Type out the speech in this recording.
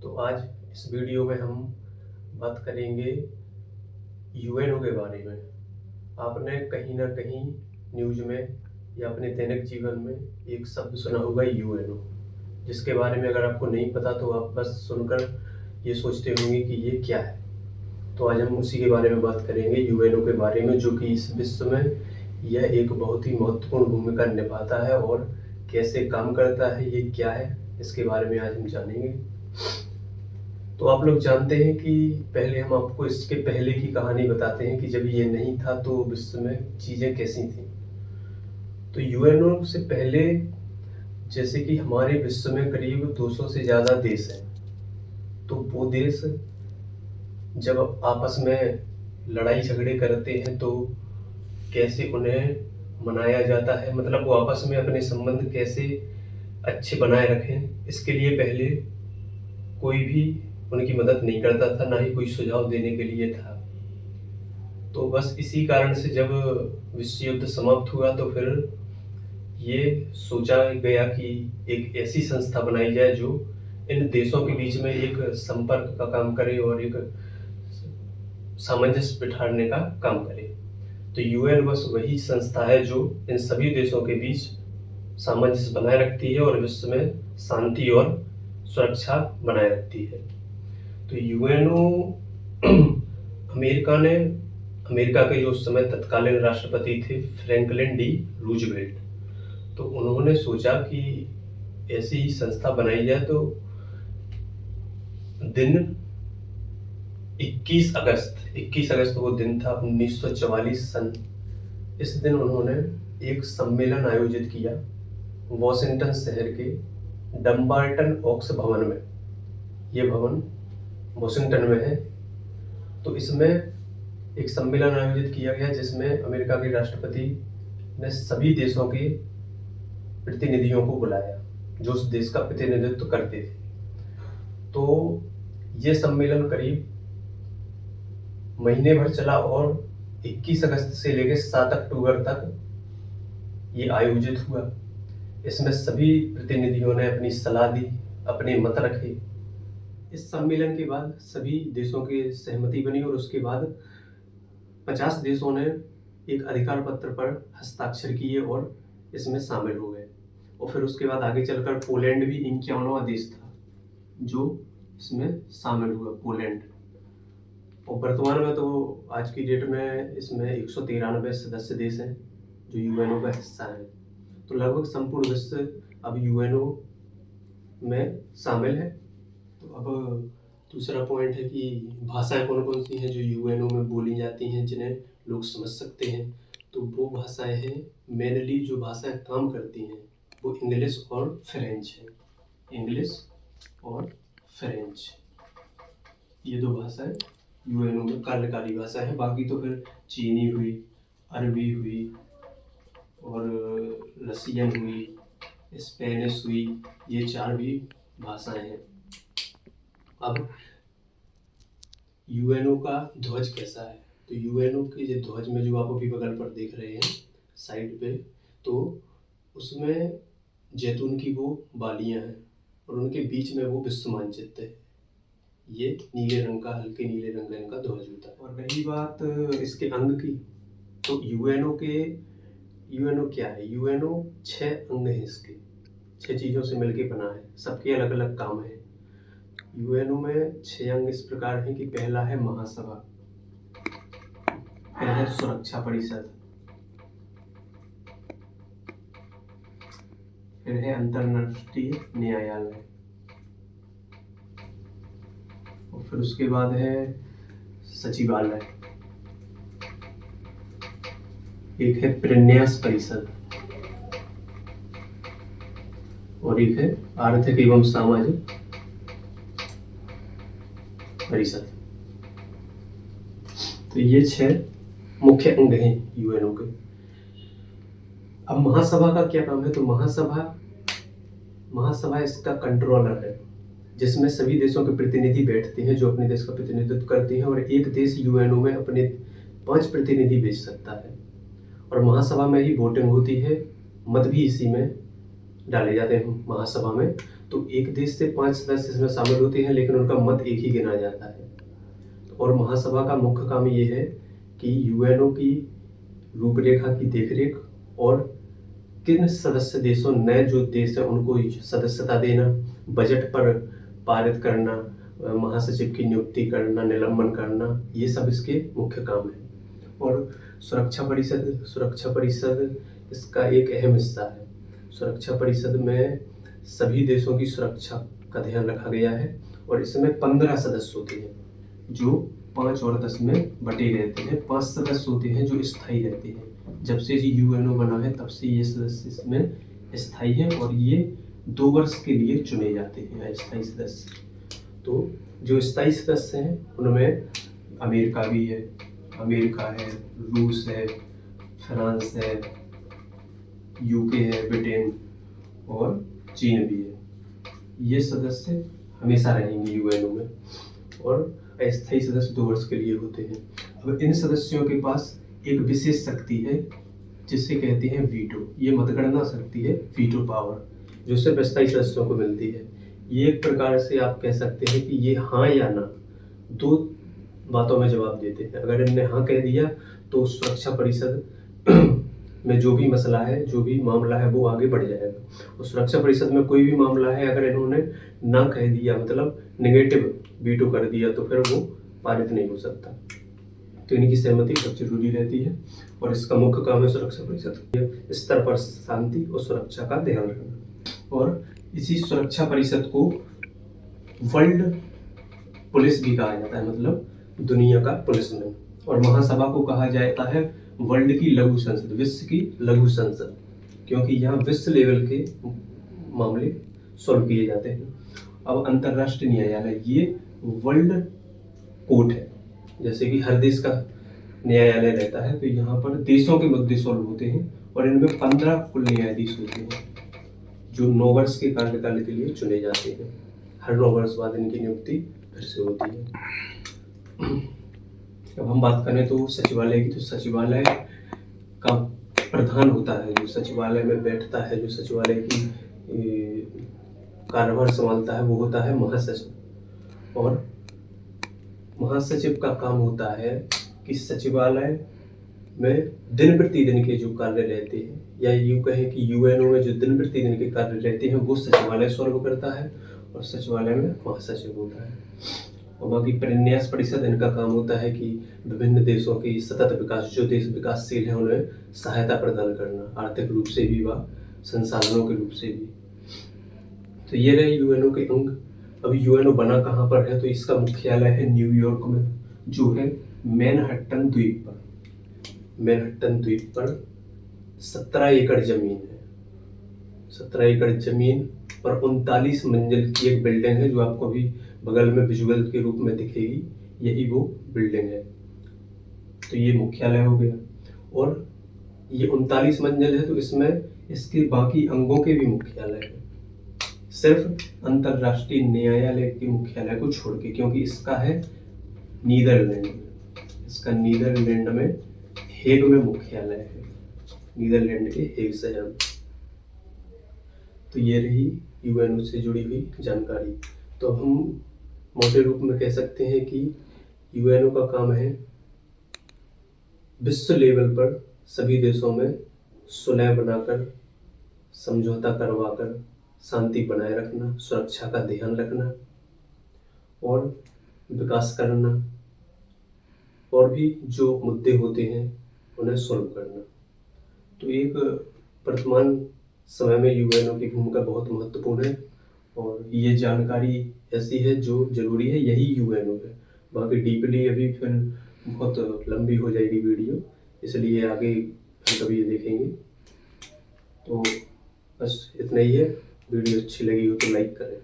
तो आज इस वीडियो में हम बात करेंगे यूएनओ के बारे में। आपने कहीं न कहीं न्यूज़ में या अपने दैनिक जीवन में एक शब्द सुना होगा यूएनओ, जिसके बारे में अगर आपको नहीं पता तो आप बस सुनकर ये सोचते होंगे कि ये क्या है। तो आज हम उसी के बारे में बात करेंगे, यूएनओ के बारे में, जो कि इस विश्व में यह एक बहुत ही महत्वपूर्ण भूमिका निभाता है और कैसे काम करता है, ये क्या है, इसके बारे में आज हम जानेंगे। तो आप लोग जानते हैं कि पहले हम आपको इसके पहले की कहानी बताते हैं कि जब ये नहीं था तो विश्व में चीज़ें कैसी थीं। तो यूएनओ से पहले जैसे कि हमारे विश्व में करीब 200 से ज़्यादा देश हैं। तो वो देश जब आपस में लड़ाई झगड़े करते हैं तो कैसे उन्हें मनाया जाता है, मतलब वो आपस में अपने संबंध कैसे अच्छे बनाए रखें, इसके लिए पहले कोई भी उनकी मदद नहीं करता था, ना ही कोई सुझाव देने के लिए था। तो बस इसी कारण से जब विश्व युद्ध समाप्त हुआ तो फिर ये सोचा गया कि एक ऐसी संस्था बनाई जाए जो इन देशों के बीच में एक संपर्क का काम करे और एक सामंजस्य बिठाने का काम करे। तो यूएन बस वही संस्था है जो इन सभी देशों के बीच सामंजस्य बनाए रखती है और विश्व में शांति और सुरक्षा बनाए रखती है। तो यूएनओ अमेरिका के जो उस समय तत्कालीन राष्ट्रपति थे फ्रैंकलिन डी रूजवेल्ट, तो उन्होंने सोचा कि ऐसी ही संस्था बनाई जाए। तो दिन 21 अगस्त वो दिन था 1944 सन। इस दिन उन्होंने एक सम्मेलन आयोजित किया वॉशिंगटन शहर के डम्बार्टन ओक्स भवन में। ये भवन वॉशिंगटन में है। तो इसमें एक सम्मेलन आयोजित किया गया जिसमें अमेरिका के राष्ट्रपति ने सभी देशों के प्रतिनिधियों को बुलाया जो उस देश का प्रतिनिधित्व करते थे। तो ये सम्मेलन करीब महीने भर चला और 21 अगस्त से लेकर 7 अक्टूबर तक ये आयोजित हुआ। इसमें सभी प्रतिनिधियों ने अपनी सलाह दी, अपने मत रखे। इस सम्मेलन के बाद सभी देशों की सहमति बनी और उसके बाद 50 देशों ने एक अधिकार पत्र पर हस्ताक्षर किए और इसमें शामिल हो गए। और फिर उसके बाद आगे चलकर पोलैंड भी 51वां देश था जो इसमें शामिल हुआ, पोलैंड। और वर्तमान में तो आज की डेट में इसमें 193 सदस्य देश हैं जो यूएनओ का हिस्सा है। तो लगभग संपूर्ण विश्व अब यूएनओ में शामिल है। तो अब दूसरा पॉइंट है कि भाषाएं कौन कौन सी हैं जो यूएनओ में बोली जाती हैं जिन्हें लोग समझ सकते हैं। तो वो भाषाएं हैं, मेनली जो भाषाएं काम करती हैं वो इंग्लिश और फ्रेंच है। इंग्लिश और फ्रेंच, ये दो भाषाएं यूएनओ में कार्यकारी भाषा है। बाकी तो फिर चीनी हुई, अरबी हुई और रसियन हुई, स्पेनिश हुई, ये 4 भी भाषाएं हैं। अब यूएनओ का ध्वज कैसा है? तो यूएनओ के जो ध्वज में जो आप अभी बगल पर देख रहे हैं साइड पे, तो उसमें जैतून की वो बालियां हैं और उनके बीच में वो विश्व मानचित्र है। ये नीले रंग का, हल्के नीले रंग का इनका ध्वज होता है। और रही बात इसके अंग की, तो यूएनओ क्या है? यूएनओ 6 अंग हैं इसके, 6 चीज़ों से मिलके बना है, सबके अलग अलग काम है। यूएनओ में 6 अंग इस प्रकार हैं कि पहला है महासभा, फिर है सुरक्षा परिषद, फिर है अंतर्राष्ट्रीय न्यायालय, और फिर उसके बाद है सचिवालय, एक है प्रन्यास परिषद और एक है आर्थिक एवं सामाजिक परिषद। तो ये 6 मुख्य अंग हैं यूएनओ के। अब महासभा का क्या काम है? तो महासभा इसका कंट्रोलर है जिसमें सभी देशों के प्रतिनिधि बैठते हैं जो अपने देश का प्रतिनिधित्व करते हैं, और एक देश यूएनओ में अपने 5 प्रतिनिधि भेज सकता है। और महासभा में ही वोटिंग होती है, मत भी इसी में डाले जाते हैं महासभा में। तो एक देश से 5 सदस्य इसमें शामिल होते हैं, लेकिन उनका मत एक ही गिना जाता है। और महासभा का मुख्य काम ये है कि यूएनओ की रूपरेखा की देखरेख और किन सदस्य देशों, नए जो देश है उनको सदस्यता देना, बजट पर पारित करना, महासचिव की नियुक्ति करना, निलंबन करना, ये सब इसके मुख्य काम है। और सुरक्षा परिषद इसका एक अहम हिस्सा है। सुरक्षा परिषद में सभी देशों की सुरक्षा का ध्यान रखा गया है और इसमें 15 सदस्य होते हैं जो 5 और 10 में बटे रहते हैं। 5 सदस्य होते हैं जो स्थायी रहते हैं। जब से यूएनओ बना है तब से ये सदस्य इसमें स्थायी हैं और ये 2 वर्ष के लिए चुने जाते हैं अस्थायी सदस्य। तो जो स्थायी सदस्य हैं उनमें अमेरिका भी है, रूस है, फ्रांस है, यूके है, ब्रिटेन और चीन भी है। ये सदस्य हमेशा रहेंगे यूएनओ में और अस्थायी सदस्य 2 वर्ष के लिए होते हैं। अब इन सदस्यों के पास एक विशेष शक्ति है जिसे कहते हैं वीटो। ये मतगणना शक्ति है, वीटो पावर, जो सिर्फ अस्थायी सदस्यों को मिलती है। ये एक प्रकार से आप कह सकते हैं कि ये हाँ या ना 2 बातों में जवाब देते हैं। अगर इनने हाँ कह दिया तो सुरक्षा परिषद में जो भी मसला है, जो भी मामला है वो आगे बढ़ जाएगा। और सुरक्षा परिषद में कोई भी मामला है अगर इन्होंने ना कह दिया, मतलब नेगेटिव वीटो कर दिया, तो फिर वो पारित नहीं हो सकता। तो इनकी सहमति बहुत जरूरी रहती है और इसका मुख्य काम है सुरक्षा परिषद के स्तर पर शांति और सुरक्षा का ध्यान रखना। और इसी सुरक्षा परिषद को वर्ल्ड पुलिस भी कहा जाता है, मतलब दुनिया का पुलिसमैन। और महासभा को कहा जाता है वर्ल्ड की लघु संसद, विश्व की लघु संसद, क्योंकि यहाँ विश्व लेवल के मामले सॉल्व किए जाते हैं। अब अंतर्राष्ट्रीय न्यायालय ये वर्ल्ड कोर्ट है, जैसे कि हर देश का न्यायालय रहता है, तो यहाँ पर देशों के मुद्दे सॉल्व होते हैं और इनमें 15 कुल न्यायाधीश होते हैं जो 9 वर्ष के कार्यकाल के लिए चुने जाते हैं। हर 9 वर्ष बाद इनकी नियुक्ति फिर से होती है। अब हम बात करें तो सचिवालय की, तो सचिवालय का प्रधान होता है, जो सचिवालय में बैठता है, जो सचिवालय की कार्यभार संभालता है, वो होता है महासचिव। और महासचिव का काम होता है कि सचिवालय में दिन प्रतिदिन के जो कार्य रहते हैं, या यूँ कहें कि यूएनओ में जो दिन प्रतिदिन के कार्य रहते हैं वो सचिवालय सॉल्व करता है और सचिवालय में महासचिव होता है। और बाकी प्रन्यास परिषद, इनका काम होता है कि विभिन्न देशों की सतत विकास, जो देश विकासशील है उन्हें सहायता प्रदान करना, आर्थिक रूप से भी व संसाधनों के रूप से भी। तो ये रहे यूएनओ के अंग। अभी यूएनओ बना कहाँ पर है, तो इसका मुख्यालय है न्यूयॉर्क में, जो है मैनहट्टन द्वीप पर। मैनहट्टन द्वीप पर 17 एकड़ जमीन है। 17 एकड़ जमीन पर 39 मंजिल की एक बिल्डिंग है, जो आपको अभी बगल में विजुअल के रूप में दिखेगी, यही वो बिल्डिंग है। तो ये मुख्यालय हो गया। और ये 39 मंजिल है, तो इसमें इसके बाकी अंगों के भी मुख्यालय है, सिर्फ अंतर्राष्ट्रीय न्यायालय के मुख्यालय को छोड़ के, क्योंकि इसका है नीदरलैंड में। इसका नीदरलैंड में हेग में मुख्यालय है, नीदरलैंड के हेग शहर में। तो ये रही यूएनओ से जुड़ी हुई जानकारी। तो अब हम मोटे रूप में कह सकते हैं कि यूएनओ का काम है विश्व लेवल पर सभी देशों में सुलह बनाकर, समझौता करवाकर शांति बनाए रखना, सुरक्षा का ध्यान रखना और विकास करना, और भी जो मुद्दे होते हैं उन्हें सॉल्व करना। तो एक वर्तमान समय में यूएनओ की भूमिका बहुत महत्वपूर्ण है और ये जानकारी ऐसी है जो जरूरी है, यही यूएनओ है। बाकी डीपली अभी फिर बहुत लंबी हो जाएगी वीडियो, इसलिए आगे फिर कभी ये देखेंगे। तो बस इतना ही है। वीडियो अच्छी लगी हो तो लाइक करें।